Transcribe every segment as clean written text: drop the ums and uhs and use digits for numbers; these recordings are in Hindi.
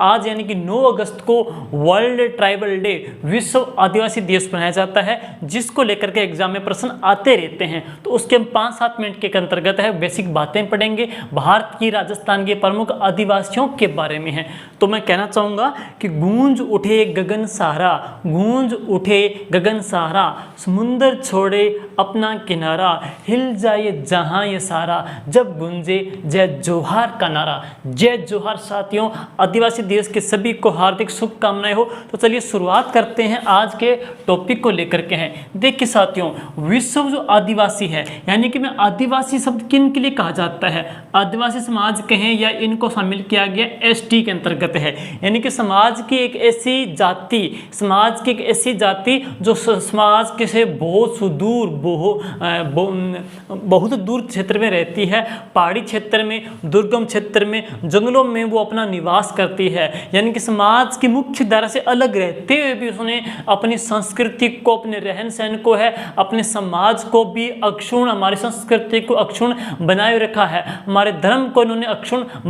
आज यानी कि 9 अगस्त को वर्ल्ड ट्राइबल डे, विश्व आदिवासी दिवस मनाया जाता है, जिसको लेकर के एग्जाम में प्रश्न आते रहते हैं। तो उसके हम 5-7 मिनट के अंतर्गत है बेसिक बातें पढ़ेंगे, भारत की राजस्थान के प्रमुख आदिवासियों के बारे में है। तो मैं कहना चाहूँगा कि गूंज उठे गगन सहारा, गूंज उठे गगन सहारा, समुंदर छोड़े अपना किनारा, हिल जाए जहाँ ये सारा, जब गूंजे जय जोहार का नारा। जय जोहार साथियों, आदिवासी दिवस के सभी को हार्दिक शुभकामनाएं हो। तो चलिए शुरुआत करते हैं आज के टॉपिक को लेकर के हैं। देखिए साथियों, विश्व जो आदिवासी है, यानी कि मैं आदिवासी शब्द किन के लिए कहा जाता है, आदिवासी समाज कहें या इनको शामिल किया गया एसटी के अंतर्गत है, यानी कि समाज की एक ऐसी जाति, समाज की एक ऐसी जाति जो समाज के से बहुत सुदूर बहुत दूर क्षेत्र में रहती है, पहाड़ी क्षेत्र में, दुर्गम क्षेत्र में, जंगलों में वो अपना निवास करती है। यानी कि समाज की मुख्य धारा से अलग रहते हुए भी उसने अपनी संस्कृति को, अपने रहन सहन को है, अपने समाज को भी अक्षुण्ण, हमारी संस्कृति को अक्षुण्ण बनाए रखा है, हमारे धर्म को इन्होंने अक्षुण्ण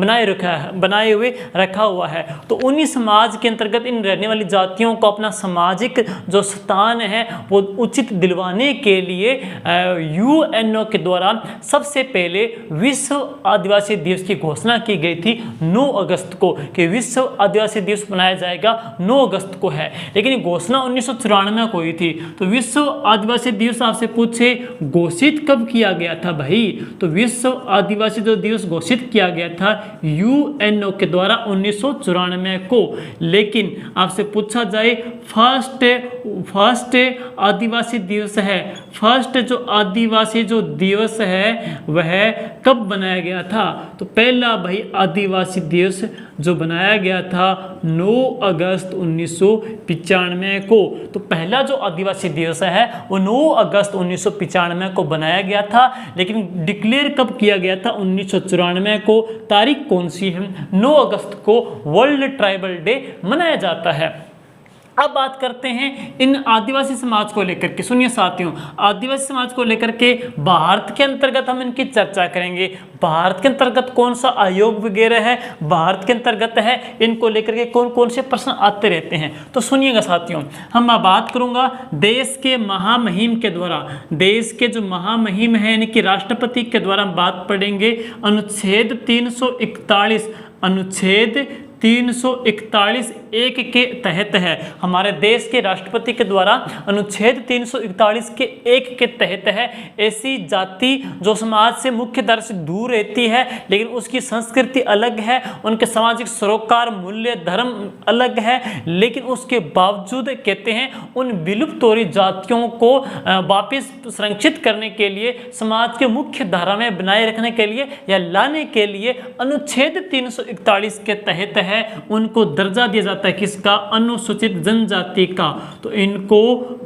बनाए हुए रखा हुआ है। तो उन्हीं समाज के अंतर्गत इन रहने वाली जातियों को अपना सामाजिक जो स्थान है वो उचित दिलवाने के लिए यूएनओ के द्वारा सबसे पहले विश्व आदिवासी दिवस की घोषणा की गई थी 9 अगस्त को, कि विश्व आदिवासी दिवस मनाया जाएगा 9 अगस्त को है। लेकिन ये घोषणा 1994 को हुई थी। तो विश्व आदिवासी दिवस आपसे पूछे घोषित कब किया गया था भाई, तो विश्व आदिवासी जो दिवस घोषित किया गया था यूएनओ के द्वारा 1994 को। लेकिन आपसे पूछा जाए फर्स्ट आदिवासी दिवस है, फर्स्ट जो आदिवासी जो दिवस है वह कब बनाया गया था, तो पहला भाई आदिवासी दिवस जो बनाया गया था 9 अगस्त 1995 को। तो पहला जो आदिवासी दिवस है वो 9 अगस्त 1995 को बनाया गया था। लेकिन डिक्लेयर कब किया गया था 1994 को। तारीख कौन सी है, 9 अगस्त को वर्ल्ड ट्राइबल डे मनाया जाता है। अब बात करते हैं इन आदिवासी समाज को लेकर के। सुनिए साथियों, आदिवासी समाज को लेकर के भारत के अंतर्गत हम इनकी चर्चा करेंगे। भारत के अंतर्गत कौन सा आयोग वगैरह है, भारत के अंतर्गत है, इनको लेकर के कौन कौन से प्रश्न आते रहते हैं। तो सुनिएगा साथियों, हम बात करूंगा देश के महामहिम के द्वारा, देश के जो महामहिम है यानी कि राष्ट्रपति के द्वारा हम बात पढ़ेंगे अनुच्छेद 341, अनुच्छेद 341 एक के तहत है। हमारे देश के राष्ट्रपति के द्वारा अनुच्छेद 341 के एक के तहत है ऐसी जाति जो समाज से मुख्य धारा से दूर रहती है, लेकिन उसकी संस्कृति अलग है, उनके सामाजिक सरोकार, मूल्य, धर्म अलग है, लेकिन उसके बावजूद कहते हैं उन विलुप्त हो रही जातियों को वापस संरक्षित करने के लिए, समाज के मुख्य धारा में बनाए रखने के लिए या लाने के लिए अनुच्छेद 341 के तहत है उनको दर्जा दिया जाता है। किसका, अनुसूचित जनजाति का। तो इनको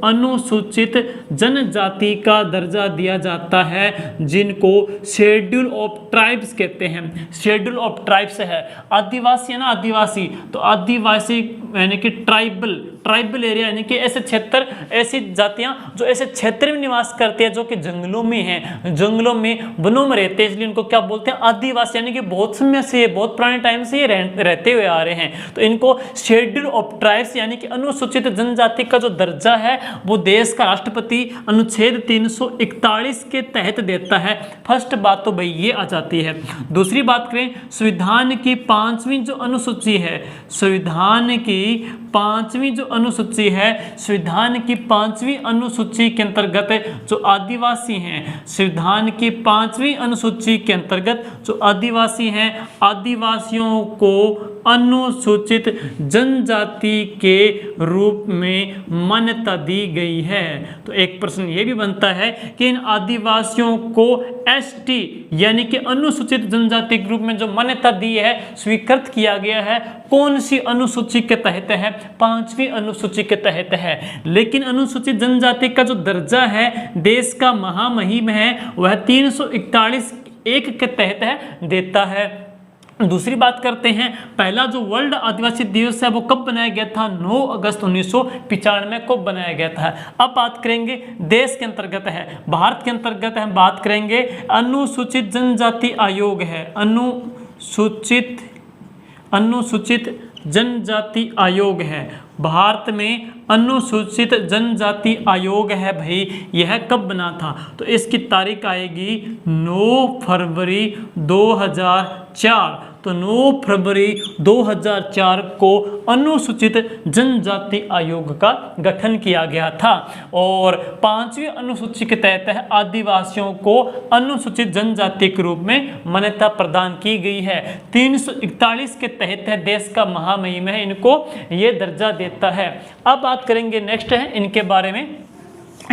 अनुसूचित जनजाति का दर्जा दिया जाता है, जिनको शेड्यूल ऑफ ट्राइब्स कहते हैं। शेड्यूल ऑफ ट्राइब्स है, आदिवासी है ना, आदिवासी, तो आदिवासी यानी कि ट्राइबल एरिया यानी कि ऐसे क्षेत्र, ऐसी जातियां जो ऐसे क्षेत्र में निवास करती है जो कि जंगलों में हैं, जंगलों में, वनों में रहते हैं, इसलिए उनको क्या बोलते हैं, आदिवासी। यानी कि बहुत समय से, बहुत पुराने टाइम से ये रहते हुए आ रहे हैं। तो इनको शेड्यूल ऑफ ट्राइब्स यानी कि अनुसूचित जनजाति का जो दर्जा है वो देश का राष्ट्रपति अनुच्छेद 341 के तहत देता है। फर्स्ट बात तो भाई ये आ जाती है। दूसरी बात करें, संविधान की 5वीं जो अनुसूची है, संविधान की 5वीं जो अनुसूची है, संविधान की 5वीं अनुसूची के अंतर्गत जो आदिवासी हैं, संविधान की 5वीं अनुसूची के अंतर्गत जो आदिवासी हैं, आदिवासियों को अनुसूचित जनजाति के रूप में मान्यता दी गई है। तो एक प्रश्न ये भी बनता है कि इन आदिवासियों को एसटी यानी कि अनुसूचित जनजाति के रूप में जो मान्यता दी है, स्वीकृत किया गया है, कौन सी अनुसूची के तहत है, 5वीं अनुसूची के तहत है। लेकिन अनुसूचित जनजाति का जो दर्जा है देश का महामहिम है वह 341 एक के तहत है, देता है। दूसरी बात करते हैं, पहला जो वर्ल्ड आदिवासी दिवस है वो कब बनाया गया था, 9 अगस्त 1995 को बनाया गया था। अब बात करेंगे देश के अंतर्गत है, भारत के अंतर्गत हम बात करेंगे अनुसूचित जनजाति आयोग है, अनुसूचित जनजाति आयोग है, भारत में अनुसूचित जनजाति आयोग है भाई, यह कब बना था? तो इसकी तारीख आएगी 9 फरवरी 2004। तो 9 फरवरी 2004 को अनुसूचित जनजाति आयोग का गठन किया गया था। और 5वीं अनुसूची के तहत है आदिवासियों को अनुसूचित जनजाति के रूप में मान्यता प्रदान की गई है। 341 के तहत है, देश का महामहिम है, इनको ये दर्जा देता है। अब बात करेंगे नेक्स्ट है इनके बारे में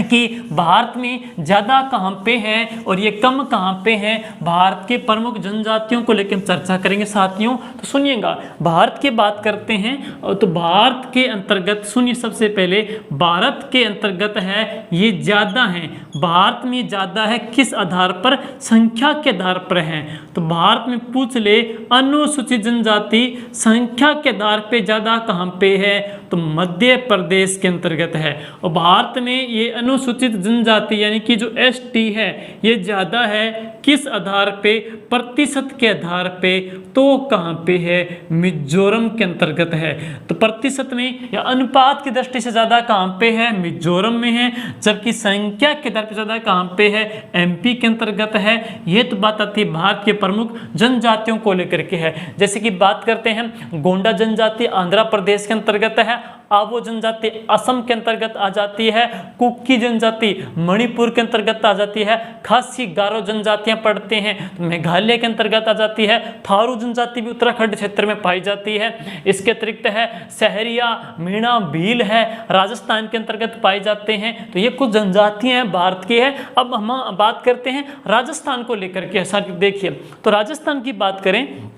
कि भारत में ज़्यादा कहाँ पे है और ये कम कहाँ पे है। भारत के प्रमुख जनजातियों को लेकर चर्चा करेंगे साथियों। तो सुनिएगा, भारत की बात करते हैं तो भारत के अंतर्गत सुनिए, सबसे पहले भारत के अंतर्गत है ये ज़्यादा है। भारत में ज़्यादा है किस आधार पर? संख्या के आधार पर है। तो भारत में पूछ ले अनुसूचित जनजाति संख्या के आधार पर ज़्यादा कहाँ पे है? तो मध्य प्रदेश के अंतर्गत है। और भारत में ये अनुसूचित जनजाति यानी कि जो एसटी है ये ज़्यादा है किस आधार पे? प्रतिशत के आधार पे। तो कहाँ पे है? मिजोरम के अंतर्गत है। तो प्रतिशत में या अनुपात की दृष्टि से ज़्यादा कहाँ पे है? मिजोरम में है। जबकि संख्या के आधार पे ज़्यादा कहाँ पे है? एमपी के अंतर्गत है। ये तो बात आती है भारत के प्रमुख जनजातियों को लेकर के है। जैसे कि बात करते हैं गोंडा जनजाति आंध्र प्रदेश के अंतर्गत है, आवो जनजाति असम के अंतर्गत आ जाती है, कुकी जनजाति मणिपुर के अंतर्गत आ जाती है, खासी गारो जनजातियां पड़ते हैं तो मेघालय के अंतर्गत आ जाती है, थारू जनजाति भी उत्तराखंड क्षेत्र में पाई जाती है। इसके अतिरिक्त है सहरिया मीणा भील है, राजस्थान के अंतर्गत पाई जाते हैं। तो ये कुछ जनजातियां हैं भारत की है। अब हम बात करते हैं राजस्थान को लेकर के। साथ देखिए, तो राजस्थान की बात करें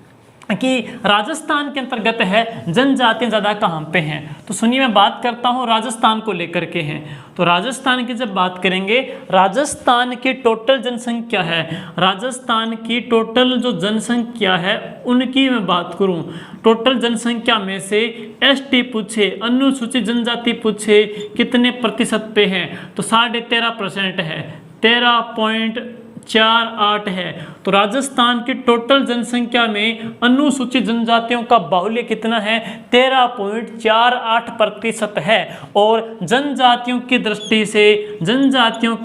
कि राजस्थान के अंतर्गत है जनजातियां ज़्यादा कहाँ पे हैं। तो सुनिए, मैं बात करता हूँ राजस्थान को लेकर के हैं। तो राजस्थान की जब बात करेंगे, राजस्थान की टोटल जनसंख्या है, राजस्थान की टोटल जो जनसंख्या है उनकी मैं बात करूँ, टोटल जनसंख्या में से एसटी पूछे, अनुसूचित जनजाति पूछे कितने प्रतिशत पे है? तो 13.5% है, 13.48 है। तो राजस्थान की टोटल जनसंख्या में अनुसूचित जनजातियों का बाहुल्य कितना है? 13.48% है। और जनजातियों की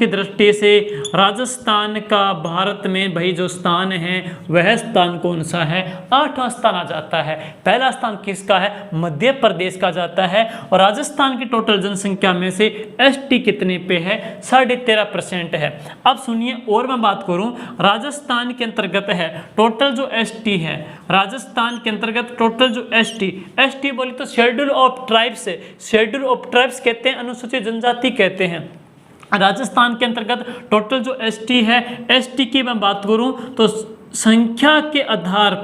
दृष्टि से राजस्थान का भारत में भाई जो स्थान है वह स्थान कौन सा है? 8वां स्थान आ जाता है। पहला स्थान किसका है? मध्य प्रदेश का जाता है। और राजस्थान की टोटल जनसंख्या में से एसटी कितने पे है? 13.5% है। अब सुनिए, और मैं बात करूं राजस्थान के अंतर्गत है टोटल जो एसटी है, राजस्थान के अंतर्गत टोटल जो एसटी बोली तो शेड्यूल ऑफ ट्राइब्स है, शेड्यूल ऑफ ट्राइब्स कहते हैं, अनुसूचित जनजाति कहते हैं। राजस्थान के अंतर्गत टोटल जो एसटी है, एसटी की मैं बात करूं तो संख्या के आधार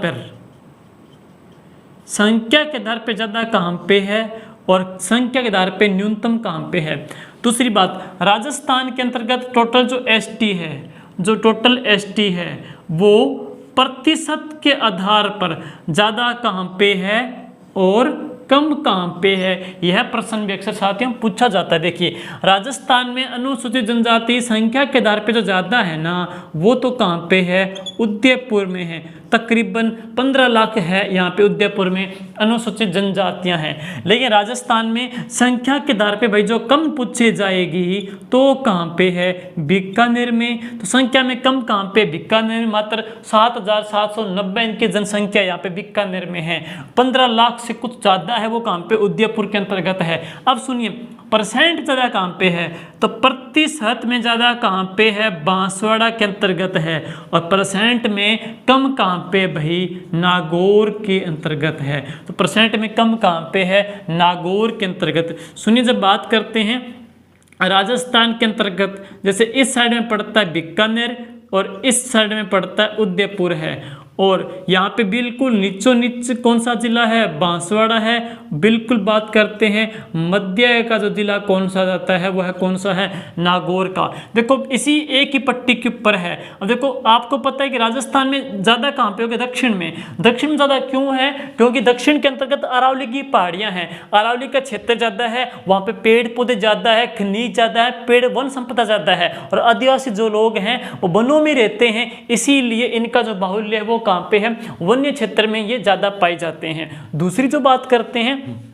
पर ज़्यादा कहाँ पे है और संख्या के आधार पे न्यूनतम कहाँ पे है। दूसरी बात, राजस्थान के अंतर्गत टोटल जो एसटी है, जो टोटल एसटी है वो प्रतिशत के आधार पर ज़्यादा कहाँ पे है और कम कहाँ पे है। यह प्रश्न भी अक्सर साथियों पूछा जाता है। देखिए, राजस्थान में अनुसूचित जनजाति संख्या के आधार पे जो ज़्यादा है ना वो तो कहाँ पे है? उदयपुर में है। तकरीबन 15 लाख है यहाँ पे उदयपुर में अनुसूचित जनजातियाँ हैं। लेकिन राजस्थान में संख्या के आधार पे भाई जो कम पूछी जाएगी तो कहाँ पे है? बीकानेर में। तो संख्या में कम कहाँ पे? बीकानेर में। मात्र 7,790 इनकी जनसंख्या यहाँ पे बीकानेर में है। 15 लाख से कुछ ज़्यादा है वो कहाँ पे? उदयपुर के अंतर्गत है। अब सुनिए, परसेंट ज़्यादा कहाँ पे है? तो प्रतिशत में ज़्यादा कहाँ पे है? बांसवाड़ा के अंतर्गत है। और परसेंट में कम कहाँ पे भाई? नागौर के अंतर्गत है। तो परसेंट में कम कहाँ पे है? नागौर के अंतर्गत। सुनिए, जब बात करते हैं राजस्थान के अंतर्गत, जैसे इस साइड में पड़ता है बीकानेर और इस साइड में पड़ता है उदयपुर है। और यहाँ पे बिल्कुल नीचों नीच कौन सा जिला है? बांसवाड़ा है। बिल्कुल बात करते हैं मध्य का जो जिला कौन सा जाता है वह कौन सा है? नागौर का। देखो, इसी एक ही पट्टी के ऊपर है। अब देखो, आपको पता है कि राजस्थान में ज़्यादा कहाँ पे होगा? दक्षिण में। दक्षिण में ज़्यादा क्यों है? क्योंकि दक्षिण के अंतर्गत अरावली की पहाड़ियाँ हैं, अरावली का क्षेत्र ज़्यादा है, वहाँ पे पेड़ पौधे ज़्यादा है, खनिज ज़्यादा है, पेड़ वन संपदा ज़्यादा है। और आदिवासी जो लोग हैं वो वनों में रहते हैं, इसीलिए इनका जो बाहुल्य है वो कहाँ पे है, वन्य क्षेत्र में ये ज़्यादा पाए जाते हैं। दूसरी जो बात करते हैं,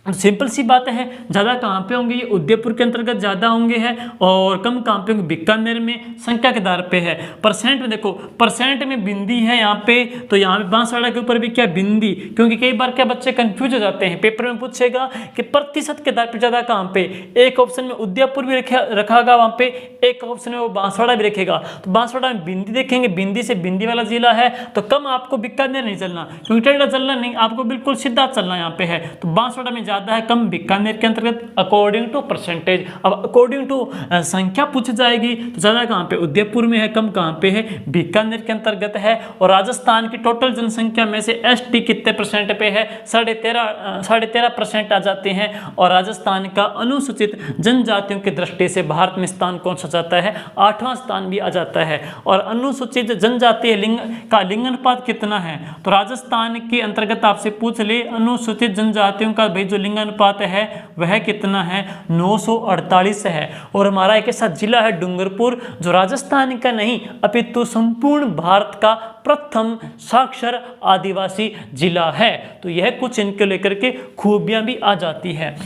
सिंपल सी बात है, ज़्यादा कहाँ पे होंगे, ये उदयपुर के अंतर्गत ज़्यादा होंगे है, और कम कहाँ पे होंगे, बीकानेर में। संख्या के आधार पे है। परसेंट में देखो, परसेंट में बिंदी है यहाँ पे, तो यहाँ पे बांसवाड़ा के ऊपर भी क्या बिंदी, क्योंकि कई बार क्या बच्चे कंफ्यूज हो जाते हैं, पेपर में पूछेगा कि प्रतिशत के आधार पर ज़्यादा कहाँ पे, एक ऑप्शन में उदयपुर भी रखा होगा वहाँ पे, एक ऑप्शन में वो बांसवाड़ा भी रखेगा। तो बांसवाड़ा में बिंदी देखेंगे, बिंदी से बिंदी वाला जिला है, तो कम आपको बीकानेर नहीं चलना, क्योंकि टेढ़ा चलना नहीं, आपको बिल्कुल सीधा चलना यहाँ पे है। तो बांसवाड़ा में ज़्यादा है, कम बीकानेर के अंतर्गत अकॉर्डिंग टू परसेंटेज। अब अकॉर्डिंग टू संख्या पूछ जाएगी तो ज़्यादा कहाँ पे, उदयपुर में है, कम कहाँ पे है, बीकानेर के अंतर्गत है। और राजस्थान की टोटल जनसंख्या में से एसटी कितने परसेंट पे है, 13.5% आ जाते हैं। और राजस्थान का अनुसूचित जनजातियों की दृष्टि से भारत में स्थान कौन सा जाता है, 8वां स्थान भी आ जाता है। और अनुसूचित जनजातीय लिंग का लिंगानुपात कितना है, तो राजस्थान के अंतर्गत आपसे पूछ ले अनुसूचित जनजातियों का भाई जो लिंगानुपात है वह कितना है, 948 है। और हमारा एक ऐसा जिला है डूंगरपुर, जो राजस्थान का नहीं अपितु संपूर्ण भारत का प्रथम साक्षर आदिवासी जिला है। तो यह कुछ इनके लेकर के खूबियां भी आ जाती है।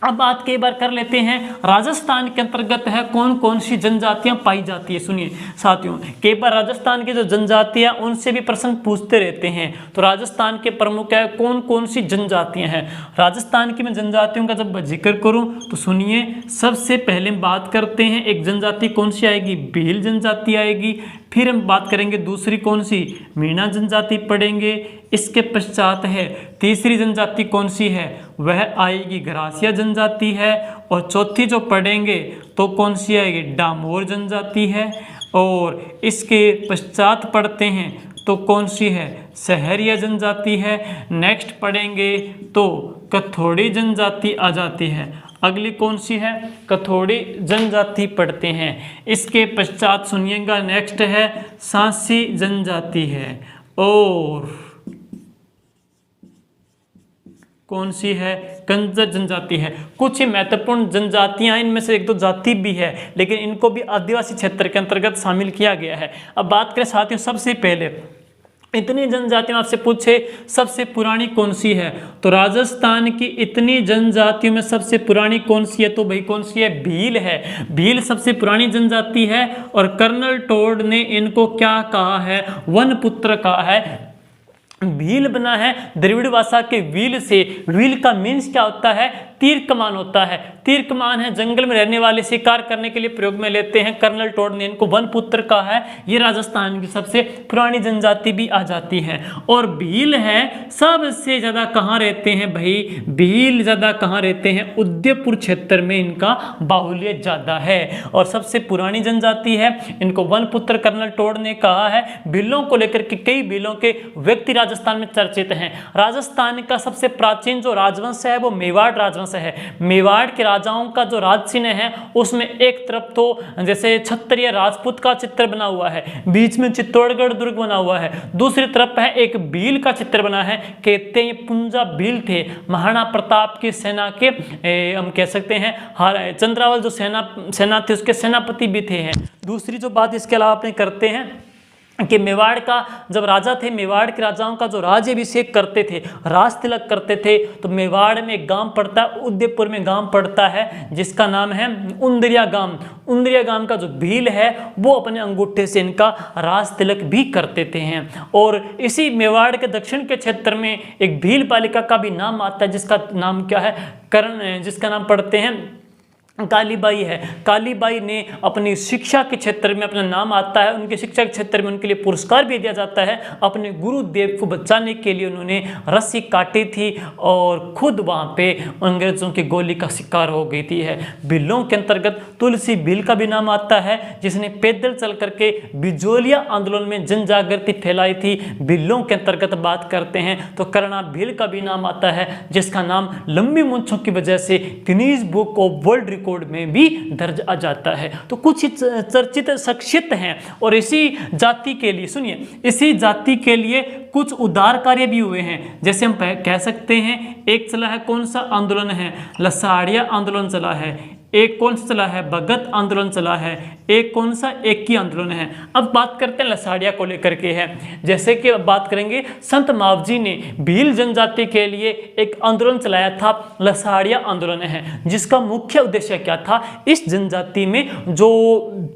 अब बात कई बार कर लेते हैं, राजस्थान के अंतर्गत है कौन कौन सी जनजातियां पाई जाती है। सुनिए साथियों, कई बार राजस्थान की जो जनजातियां उनसे भी प्रश्न पूछते रहते हैं। तो राजस्थान के प्रमुख है कौन कौन सी जनजातियां हैं। राजस्थान की मैं जनजातियों का जब जिक्र करूं तो सुनिए, सबसे पहले बात करते हैं एक जनजाति कौन सी आएगी, भील जनजाति आएगी। फिर हम बात करेंगे दूसरी कौन सी, मीणा जनजाति पढ़ेंगे। इसके पश्चात है तीसरी जनजाति कौन सी है, वह आएगी ग्रासिया जनजाति है। और चौथी जो पढ़ेंगे तो कौन सी आएगी, डामोर जनजाति है। और इसके पश्चात पढ़ते हैं तो कौन सी है, सहरिया जनजाति है। नेक्स्ट पढ़ेंगे तो कथोड़ी जनजाति आ जाती है। अगली कौन सी है, कथोड़ी जनजाति पढ़ते हैं। इसके पश्चात सुनिएगा नेक्स्ट है सांसी जनजाति है। और कौन सी है, कंजर जनजाति है। कुछ ही महत्वपूर्ण जनजातियां, इनमें से एक दो जाति भी है, लेकिन इनको भी आदिवासी क्षेत्र के अंतर्गत शामिल किया गया है। अब बात करें साथियों, सबसे पहले इतनी जनजातियां आपसे पूछे सबसे पुरानी कौन सी है, तो राजस्थान की इतनी जनजातियों में सबसे पुरानी कौन सी है, तो भाई कौन सी है, भील है। भील सबसे पुरानी जनजाति है। और कर्नल टोड ने इनको क्या कहा है, वन पुत्र कहा है। भील बना है द्रविड़ भाषा के व्हील से। व्हील का मीन्स क्या होता है, तीर कमान होता है। तीर कमान है, जंगल में रहने वाले शिकार करने के लिए प्रयोग में लेते हैं। कर्नल टोड ने इनको वन पुत्र कहा है। ये राजस्थान की सबसे पुरानी जनजाति भी आ जाती है। और भील है सबसे ज्यादा कहाँ रहते हैं भाई, भील ज्यादा कहाँ रहते हैं, उदयपुर क्षेत्र में इनका बाहुल्य ज्यादा है और सबसे पुरानी जनजाति है। इनको वन पुत्र कर्नल टोड ने कहा है। भीलों को लेकर के कई भीलों के व्यक्ति राजस्थान में चर्चित हैं। राजस्थान का सबसे प्राचीन जो राजवंश है वो मेवाड़ राजवंश है। मेवाड़ के राजाओं का जो राज चिन्ह है उसमें एक तरफ तो जैसे क्षत्रिय राजपूत का चित्र बना हुआ है, बीच में चित्तौड़गढ़ दुर्ग बना हुआ है, दूसरी तरफ है एक भील का चित्र बना है। कहते हैं पुंजा भील थे, महाराणा प्रताप की सेना के हम कह सकते हैं चंद्रावल जो सेना थे उसके सेनापति भी थे हैं। दूसरी जो बात इसके अलावा अपने करते हैं कि मेवाड़ का जब राजा थे, मेवाड़ के राजाओं का जो राज्याभिषेक करते थे, राज तिलक करते थे, तो मेवाड़ में एक गांव पड़ता है, उदयपुर में गांव पड़ता है जिसका नाम है उंदरिया गांव। उंदरिया गांव का जो भील है वो अपने अंगूठे से इनका राज तिलक भी करते थे हैं। और इसी मेवाड़ के दक्षिण के क्षेत्र में एक भील बालिका का भी नाम आता है जिसका नाम क्या है, करण, जिसका नाम पढ़ते हैं कालीबाई है। कालीबाई ने अपनी शिक्षा के क्षेत्र में अपना नाम आता है, उनके शिक्षा के क्षेत्र में उनके लिए पुरस्कार भी दिया जाता है। अपने गुरुदेव को बचाने के लिए उन्होंने रस्सी काटी थी और खुद वहाँ पे अंग्रेजों की गोली का शिकार हो गई थी। भीलों के अंतर्गत तुलसी भील का भी नाम आता है जिसने पैदल चल करके बिजोलिया आंदोलन में जन जागृति फैलाई थी। भीलों के अंतर्गत बात करते हैं तो कर्णा भील का भी नाम आता है जिसका नाम लंबी मूंछों की वजह से Guinness book of world record में भी दर्ज आ जाता है। तो कुछ चर्चित शख्सियत हैं और इसी जाति के लिए, सुनिए, इसी जाति के लिए कुछ उदार कार्य भी हुए हैं। जैसे हम कह सकते हैं एक चला है कौन सा आंदोलन है, लसाड़िया आंदोलन चला है। एक कौन सा चला है, भगत आंदोलन चला है। एक कौन सा, एक ही आंदोलन है। अब बात करते हैं लसाड़िया को लेकर के है। जैसे कि अब बात करेंगे संत मावजी ने भील जनजाति के लिए एक आंदोलन चलाया था, लसाड़िया आंदोलन है, जिसका मुख्य उद्देश्य क्या था, इस जनजाति में जो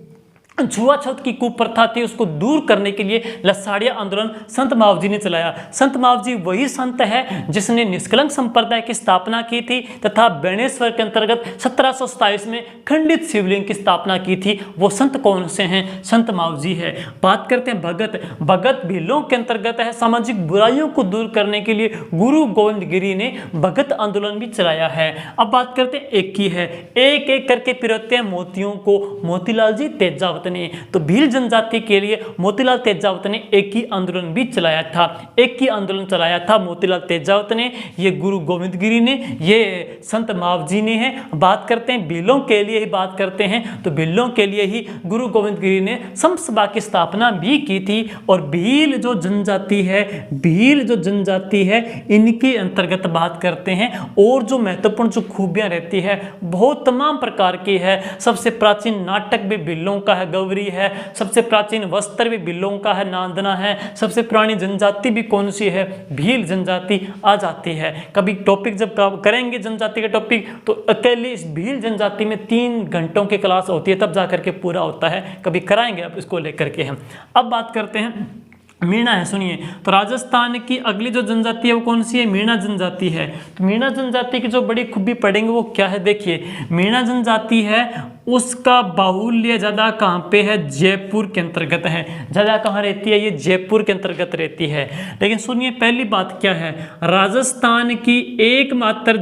छुआछूत की कुप्रथा थी उसको दूर करने के लिए लसाड़िया आंदोलन संत मावजी ने चलाया। संत मावजी वही संत है जिसने निष्कलंक संप्रदाय की स्थापना की थी तथा बेणेश्वर के अंतर्गत 1727 में खंडित शिवलिंग की स्थापना की थी। वो संत कौन से हैं, संत मावजी है। बात करते हैं भगत। भगत भीलों के अंतर्गत है। सामाजिक बुराइयों को दूर करने के लिए गुरु गोविंद गिरी ने भगत आंदोलन भी चलाया है। अब बात करते हैं एक ही है, एक एक करके पिरोते हैं मोतियों को मोतीलाल जी तेजावत ने। तो भील जनजाति के लिए मोतीलाल तेजावत ने एक ही आंदोलन भी चलाया था। एक ही आंदोलन चलाया था मोतीलाल तेजावत ने, ये गुरु गोविंद गिरी ने, ये संत मावजी ने है। बात करते हैं भीलों के लिए ही बात करते हैं तो भीलों के लिए ही गुरु गोविंद गिरी ने समसभा की स्थापना भी की थी। और भील जो जनजाति है, भील जो जनजाति है, इनके अंतर्गत बात करते हैं और जो महत्वपूर्ण जो खूबियां रहती है बहुत तमाम प्रकार की है। सबसे प्राचीन नाटक भी भीलों का है, गौरी है। सबसे प्राचीन वस्त्र भी भीलों का है, नांदना है। सबसे पुरानी जनजाति भी कौन सी है, भील जनजाति आ जाती है। कभी टॉपिक जब करेंगे जनजाति का टॉपिक तो अकेले इस भील जनजाति में 3 घंटों की क्लास होती है, तब जाकर के पूरा होता है। कभी कराएंगे अब इसको लेकर के हम। अब बात करते हैं मीणा है। सुनिए, तो राजस्थान की अगली जो जनजाति है वो कौन सी है, मीणा जनजाति है। तो मीणा जनजाति की जो बड़ी खूबी पढ़ेंगे वो क्या है, देखिए मीणा जनजाति है उसका बाहुल्य ज़्यादा कहाँ पे है, जयपुर के अंतर्गत है। ज़्यादा कहाँ रहती है, ये जयपुर के अंतर्गत रहती है। लेकिन सुनिए पहली बात क्या है, राजस्थान की एकमात्र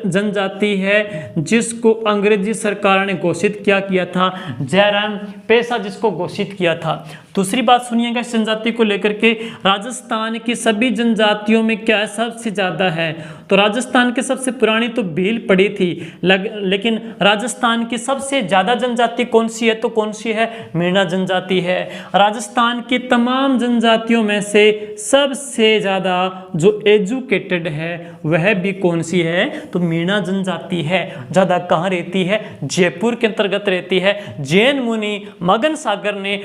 जनजाति है जिसको अंग्रेजी सरकार ने घोषित किया था, जयराम पेशा जिसको घोषित किया था। दूसरी बात सुनिएगा इस जनजाति को लेकर के, राजस्थान की सभी जनजातियों में क्या है, सबसे ज़्यादा है। तो राजस्थान की सबसे पुरानी तो भील पड़ी थी, लेकिन राजस्थान की सबसे ज़्यादा जनजाति कौन सी है, तो कौन सी है, मीणा जनजाति है। राजस्थान की तमाम जनजातियों में से सबसे ज़्यादा जो एजुकेटेड है वह भी कौन सी है, तो मीणा जनजाति है। ज़्यादा कहाँ रहती है, जयपुर के अंतर्गत रहती है। जैन मुनि मगन सागर ने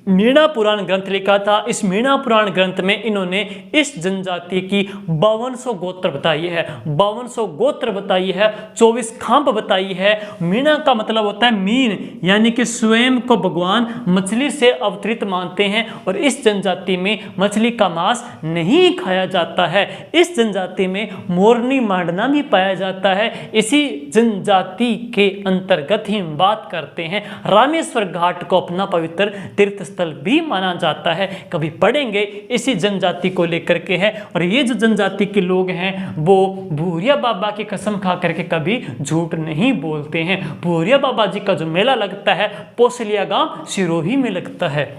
मीणा पुराण ग्रंथ लिखा था। इस मीणा पुराण ग्रंथ में इन्होंने इस जनजाति की 5200 गोत्र बताई है, 5200 गोत्र बताई है, 24 खांप बताई है। मीणा का मतलब होता है मीन, यानी कि स्वयं को भगवान मछली से अवतरित मानते हैं और इस जनजाति में मछली का मांस नहीं खाया जाता है। इस जनजाति में मोरनी मांडना भी पाया जाता है। इसी जनजाति के अंतर्गत ही हम बात करते हैं। रामेश्वर घाट को अपना पवित्र तीर्थ स्थल भी माना जाता है। कभी पढ़ेंगे इसी जनजाति को लेकर के है। और ये जो जनजाति के लोग हैं वो भूरिया बाबा की कसम खा करके कभी झूठ नहीं बोलते हैं। भूरिया बाबा जी का जो मेला लगता है पोसलिया गांव सिरोही में लगता है।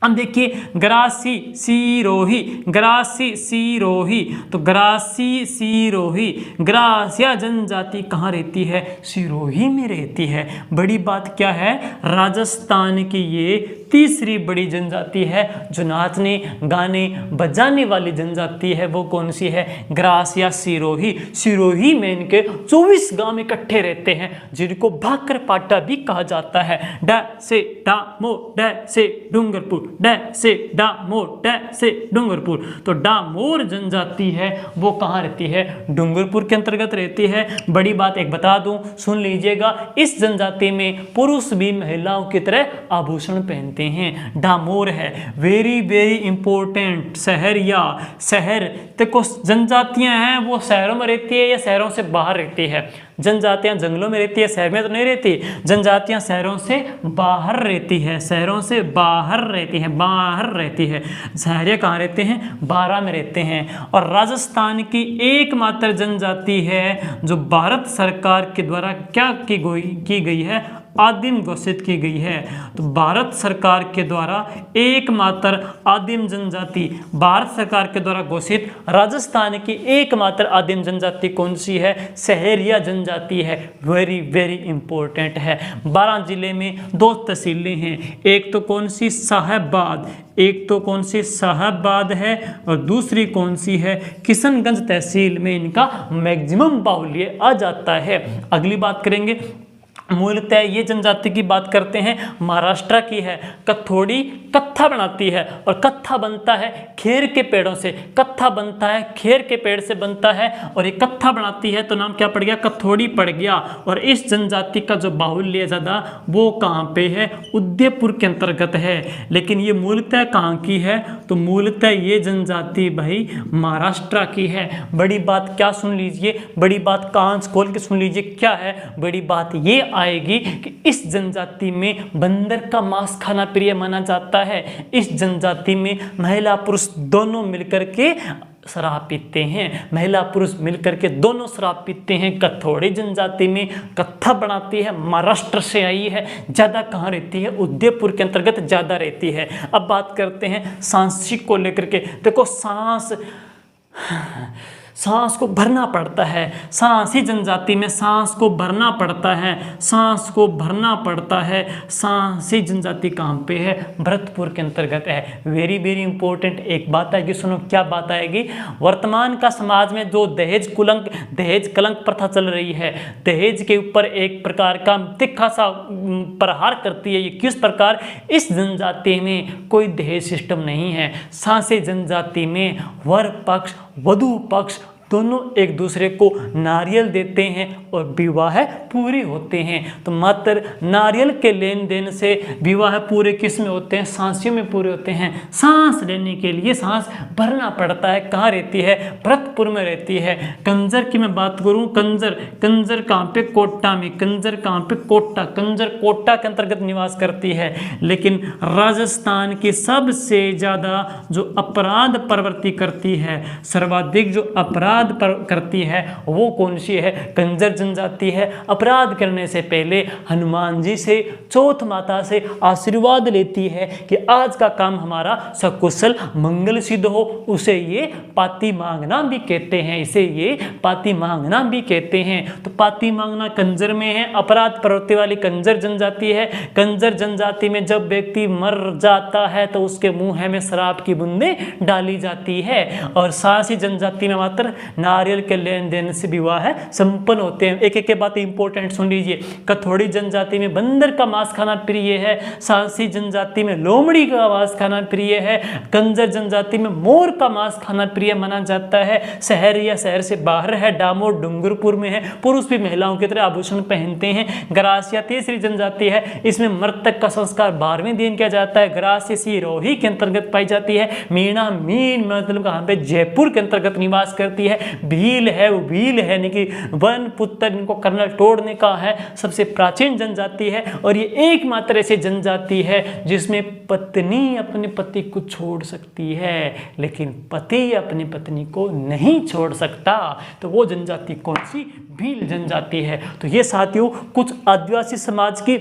अब देखिए ग्रासी सिरोही, ग्रासी सिरोही, तो ग्रासी सिरोही, ग्रासिया जनजाति कहाँ रहती है, सिरोही में रहती है। बड़ी बात क्या है, राजस्थान की ये तीसरी बड़ी जनजाति है जो नाचने गाने बजाने वाली जनजाति है। वो कौन सी है, ग्रासिया सिरोही। सिरोही में इनके 24 गांव इकट्ठे रहते हैं जिनको भाकर पाटा भी कहा जाता है। ड से डामो, ड से डूंगरपुर, ड से डामोर, ड से डूंगरपुर। तो डामोर जनजाति है वो कहाँ रहती है, डूंगरपुर के अंतर्गत रहती है। बड़ी बात एक बता दूं, सुन लीजिएगा, इस जनजाति में पुरुष भी महिलाओं की तरह आभूषण पहनते हैं। डामोर है वेरी वेरी इंपॉर्टेंट शहर या शहर। देखो जनजातियां हैं वो शहरों में रहती है या शहरों से बाहर रहती है। जनजातियां जंगलों में रहती है, शहर में तो नहीं रहती। जनजातियां शहरों से बाहर रहती है, शहरों से बाहर रहती है, बाहर रहती है। शहरिया कहाँ रहते हैं, बारा में रहते हैं। और राजस्थान की एकमात्र जनजाति है जो भारत सरकार के द्वारा क्या की गई है, आदिम घोषित की गई है। तो भारत सरकार के द्वारा एकमात्र आदिम जनजाति, भारत सरकार के द्वारा घोषित राजस्थान की एकमात्र आदिम जनजाति कौन सी है? सहरिया जनजाति है। वेरी वेरी इंपॉर्टेंट है। 12 जिले में 2 तहसीलें हैं, एक तो कौन सी? साहेबाद, एक तो कौन सी? साहेबाद है, और दूसरी कौन सी है? किशनगंज तहसील में इनका मैक्सिमम बाहुल्य आ जाता है। अगली बात करेंगे, मूलतः ये जनजाति की बात करते हैं, महाराष्ट्र की है। कथोड़ी कत्था बनाती है, और कत्था बनता है खेर के पेड़ों से, कत्था बनता है खेर के पेड़ से बनता है, और ये कत्था बनाती है तो नाम क्या पड़ गया? कथोड़ी पड़ गया। और इस जनजाति का जो बाहुल्य ज़्यादा वो कहाँ पे है? उदयपुर के अंतर्गत है। लेकिन ये मूलतः कहाँ की है? तो मूलतः ये जनजाति भाई महाराष्ट्र की है। बड़ी बात क्या सुन लीजिए, बड़ी बात कान खोल के सुन लीजिए, क्या है बड़ी बात? ये आएगी कि इस जनजाति में बंदर का मांस खाना प्रिय माना जाता है। इस जनजाति में महिला पुरुष दोनों मिलकर के शराब पीते हैं, महिला पुरुष मिलकर के दोनों शराब पीते हैं। कथोड़ी जनजाति में कत्था बनाती है, महाराष्ट्र से आई है। ज़्यादा कहाँ रहती है? उदयपुर के अंतर्गत ज़्यादा रहती है। अब बात करते हैं सांसिक को लेकर के। देखो सांस को भरना पड़ता है, सांसी जनजाति में सांस को भरना पड़ता है, सांस को भरना पड़ता है। सांसी जनजाति कहाँ पे है? भरतपुर के अंतर्गत है। वेरी वेरी इंपॉर्टेंट एक बात आएगी, सुनो क्या बात आएगी। वर्तमान का समाज में जो दहेज कलंक प्रथा चल रही है, दहेज के ऊपर एक प्रकार का तिखा सा प्रहार करती है। ये किस प्रकार? इस जनजाति में कोई दहेज सिस्टम नहीं है। सांसी जनजाति में वर पक्ष वधू पक्ष दोनों एक दूसरे को नारियल देते हैं और विवाह पूरे होते हैं। तो मात्र नारियल के लेन देन से विवाह पूरे किस में होते हैं? सांसियों में पूरे होते हैं। सांस लेने के लिए सांस भरना पड़ता है। कहाँ रहती है? भरतपुर में रहती है। कंजर की मैं बात करूँ, कंजर कहाँ पे? कोटा में। कंजर कहाँ पे? कोटा। कंजर कोटा के अंतर्गत निवास करती है। लेकिन राजस्थान की सबसे ज़्यादा जो अपराध प्रवृत्ति करती है, सर्वाधिक जो अपराध करती है वो कौन सी है? कंजर जनजाति है। अपराध करने से पहले हनुमान जी से, चौथ माता से आशीर्वाद लेती है कि आज का काम हमारा सकुशल मंगल सिद्ध हो। उसे ये पाती मांगना भी कहते हैं, इसे ये पाती मांगना भी कहते हैं। तो पाती मांगना कंजर में है, अपराध प्रवृत्ति वाली कंजर जनजाति है। कंजर जनजाति में जब व्यक्ति मर जाता है तो उसके मुंह में शराब की बूंदें डाली जाती है। और सांसी जनजाति में मात्र नारियल के लेन देन से विवाह संपन्न होते हैं। एक एक बात इंपॉर्टेंट सुन लीजिए। कथोड़ी जनजाति में बंदर का मांस खाना प्रिय है। सांसी जनजाति में लोमड़ी का मांस खाना प्रिय है। कंजर जनजाति में मोर का मांस खाना प्रिय माना जाता है। शहर या शहर से बाहर है, डामोर डूंगरपुर में है। पुरुष भी महिलाओं की तरह आभूषण पहनते हैं। ग्रासिया तीसरी जनजाति है, इसमें मृतक का संस्कार 12वें दिन किया जाता है। ग्रासिया सिरोही के अंतर्गत पाई जाती है। मीणा मीन मतलब कहाँ पे? जयपुर के अंतर्गत निवास करती है। भील है, वो भील है यानी कि वन पुत्र, इनको कर्नल तोड़ने का है। सबसे प्राचीन जनजाति है और ये एकमात्र ऐसी जनजाति है जिसमें पत्नी अपने पति को छोड़ सकती है लेकिन पति अपनी पत्नी को नहीं छोड़ सकता। तो वो जनजाति कौन सी? भील जनजाति है। तो ये साथियों कुछ आदिवासी समाज की,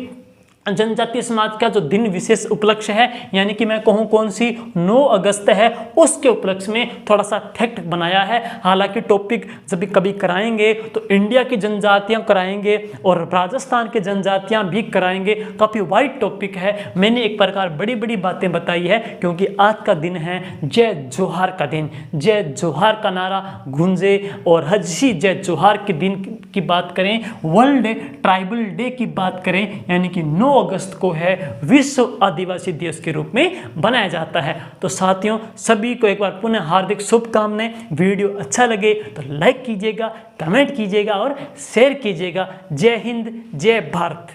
जनजातीय समाज का जो दिन विशेष उपलक्ष्य है, यानी कि मैं कहूँ कौन सी 9 अगस्त है, उसके उपलक्ष्य में थोड़ा सा फैक्ट बनाया है। हालांकि टॉपिक जब भी कभी कराएंगे तो इंडिया की जनजातियां कराएंगे और राजस्थान की जनजातियां भी कराएंगे। काफ़ी वाइड टॉपिक है। मैंने एक प्रकार बड़ी बड़ी बातें बताई है क्योंकि आज का दिन है जय जोहार का दिन। जय जोहार का नारा गूंजे और हजी जय जोहार के दिन की बात करें, वर्ल्ड ट्राइबल डे की बात करें, यानी कि 9 अगस्त को है विश्व आदिवासी दिवस के रूप में बनाया जाता है। तो साथियों सभी को एक बार पुनः हार्दिक शुभकामनाएं। वीडियो अच्छा लगे तो लाइक कीजिएगा, कमेंट कीजिएगा और शेयर कीजिएगा। जय हिंद, जय भारत।